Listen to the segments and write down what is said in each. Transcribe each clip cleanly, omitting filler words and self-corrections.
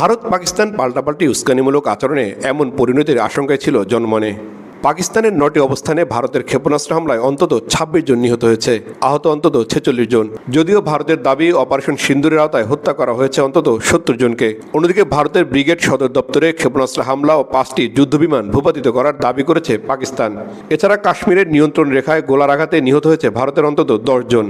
ভারত পাকিস্তান পাল্টাপাল্টি উস্কানিমূলক আচরণে এমন পরিণতির আশঙ্কায় ছিল জনমনে। পাকিস্তানের 9টি অবস্থানে ভারতের ক্ষেপণাস্ত্র হামলায় অন্তত 26 জন নিহত হয়েছে, আহত অন্তত 46 জন। যদিও ভারতের দাবি অপারেশন সিন্দুরের আওতায় হত্যা করা হয়েছে অন্তত 70 জনকে। অন্যদিকে ভারতের ব্রিগেড সদর দপ্তরে ক্ষেপণাস্ত্র হামলা ও 5টি যুদ্ধবিমান ভূপাতিত করার দাবি করেছে পাকিস্তান। এছাড়া কাশ্মীরের নিয়ন্ত্রণ রেখায় গোলার আঘাতে নিহত হয়েছে ভারতের অন্তত 10 জন।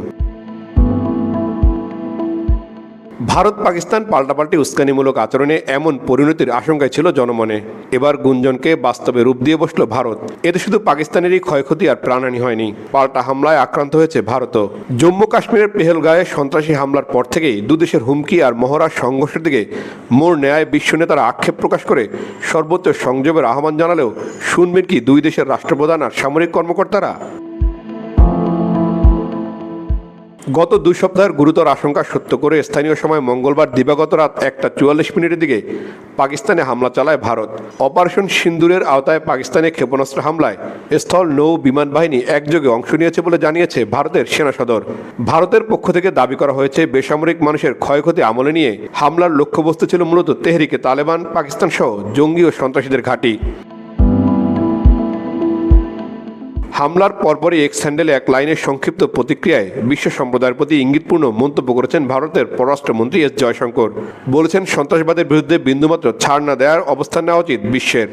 ভারত পাকিস্তান পাল্টাপাল্টি উস্কানিমূলক আচরণে এমন পরিণতির আশঙ্কায় ছিল জনমনে। এবার গুঞ্জনকে বাস্তবে রূপ দিয়ে বসল ভারত। এতে শুধু পাকিস্তানেরই ক্ষয়ক্ষতি আর প্রাণহানি হয়নি, পাল্টা হামলায় আক্রান্ত হয়েছে ভারতও। জম্মু কাশ্মীরের পেহেলগাঁয়ে সন্ত্রাসী হামলার পর থেকেই দুদেশের হুমকি আর মহড়ার সংঘর্ষের দিকে মোড় নেয় বিশ্ব নেতারা আক্ষেপ প্রকাশ করে সর্বোচ্চ সংযমের আহ্বান জানালেও শুনবেন কি দুই দেশের রাষ্ট্রপ্রধান আর সামরিক কর্মকর্তারা? গত 2 সপ্তাহের গুরুতর আশঙ্কা সত্য করে স্থানীয় সময় মঙ্গলবার দিবাগত রাত 1:44 দিকে পাকিস্তানে হামলা চালায় ভারত। অপারেশন সিন্দুরের আওতায় পাকিস্তানে ক্ষেপণাস্ত্র হামলায় স্থল নৌ বিমান বাহিনী একযোগে অংশ নিয়েছে বলে জানিয়েছে ভারতের সেনা সদর। ভারতের পক্ষ থেকে দাবি করা হয়েছে বেসামরিক মানুষের ক্ষয়ক্ষতি আমলে নিয়ে হামলার লক্ষ্যবস্তু ছিল মূলত তেহরিকে তালেবান পাকিস্তান সহ জঙ্গি ও সন্ত্রাসীদের ঘাঁটি। হামলার পরপরই এক্স হ্যান্ডেলে এক লাইনের সংক্ষিপ্ত প্রতিক্রিয়ায় বিশ্ব সম্প্রদায়ের প্রতি ইঙ্গিতপূর্ণ মন্তব্য করেছেন ভারতের পররাষ্ট্রমন্ত্রী এস জয়শঙ্কর। বলেছেন, সন্ত্রাসবাদের বিরুদ্ধে বিন্দুমাত্র ছাড় না দেওয়ার অবস্থান নেওয়া উচিত বিশ্বের।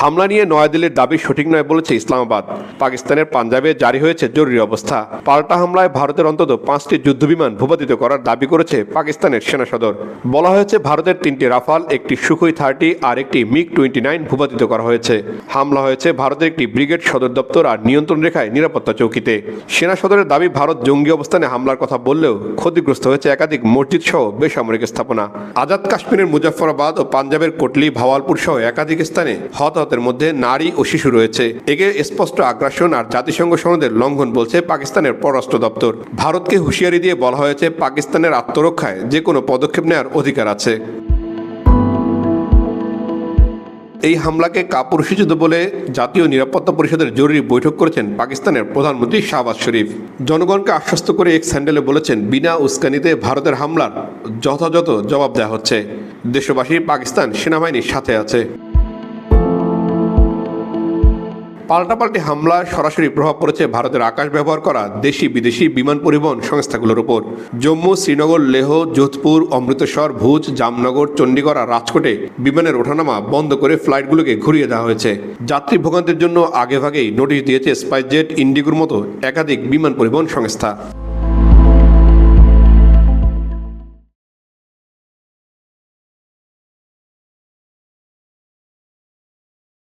হামলা নিয়ে নয়াদিল্লির দাবি সঠিক নয় বলেছে ইসলামাবাদ। পাকিস্তানের পাঞ্জাবে জারি হয়েছে জরুরি অবস্থা। পাল্টা হামলায় ভারতের অন্তত 5টি যুদ্ধবিমান ভূপাতিত করার দাবি করেছে পাকিস্তানের সেনা সদর। বলা হয়েছে ভারতের 3টি রাফাল, একটি সুখোই 30 আর একটি MiG-29 ভূপাতিত করা হয়েছে। হামলা হয়েছে ভারতের একটি ব্রিগেড সদর দপ্তর আর নিয়ন্ত্রণ রেখায় নিরাপত্তা চৌকিতে। সেনা সদরের দাবি, ভারত জঙ্গি অবস্থানে হামলার কথা বললেও ক্ষতিগ্রস্ত হয়েছে একাধিক মসজিদ সহ বেসামরিক স্থাপনা। আজাদ কাশ্মীরের মুজফ্ফরাবাদ ও পাঞ্জাবের কোটলি, ভাওয়ালপুর সহ একাধিক স্থানে হতাহতের মধ্যে নারী ও শিশু রয়েছে। একে স্পষ্ট আগ্রাসন আর জাতিসংঘ সনদের লঙ্ঘন বলছে পাকিস্তানের পররাষ্ট্র দপ্তর। ভারতকে হুঁশিয়ারি দিয়ে বলা হয়েছে, পাকিস্তানের আত্মরক্ষায় যে কোনো পদক্ষেপ নেওয়ার অধিকার আছে। এই হামলাকে কাপুরুষোচিত বলে জাতীয় নিরাপত্তা পরিষদের জরুরি বৈঠক করেছেন পাকিস্তানের প্রধানমন্ত্রী শাহবাজ শরীফ। জনগণকে আশ্বস্ত করে এক্স হ্যান্ডেলে বলেছেন, বিনা উস্কানিতে ভারতের হামলার যথাযথ জবাব দেওয়া হচ্ছে। দেশবাসী পাকিস্তান সেনাবাহিনীর সাথে আছে। পাল্টাপাল্টি হামলায় সরাসরি প্রভাব পড়েছে ভারতের আকাশ ব্যবহার করা দেশি বিদেশি বিমান পরিবহন সংস্থাগুলোর উপর। জম্মু, শ্রীনগর, লেহ, যোধপুর, অমৃতসর, ভুজ, জামনগর, চণ্ডীগড় আর রাজকোটে বিমানের ওঠানামা বন্ধ করে ফ্লাইটগুলোকে ঘুরিয়ে দেওয়া হয়েছে। যাত্রী ভোগান্তির জন্য আগেভাগেই নোটিশ দিয়েছে স্পাইসজেট, ইন্ডিগোর মতো একাধিক বিমান পরিবহন সংস্থা।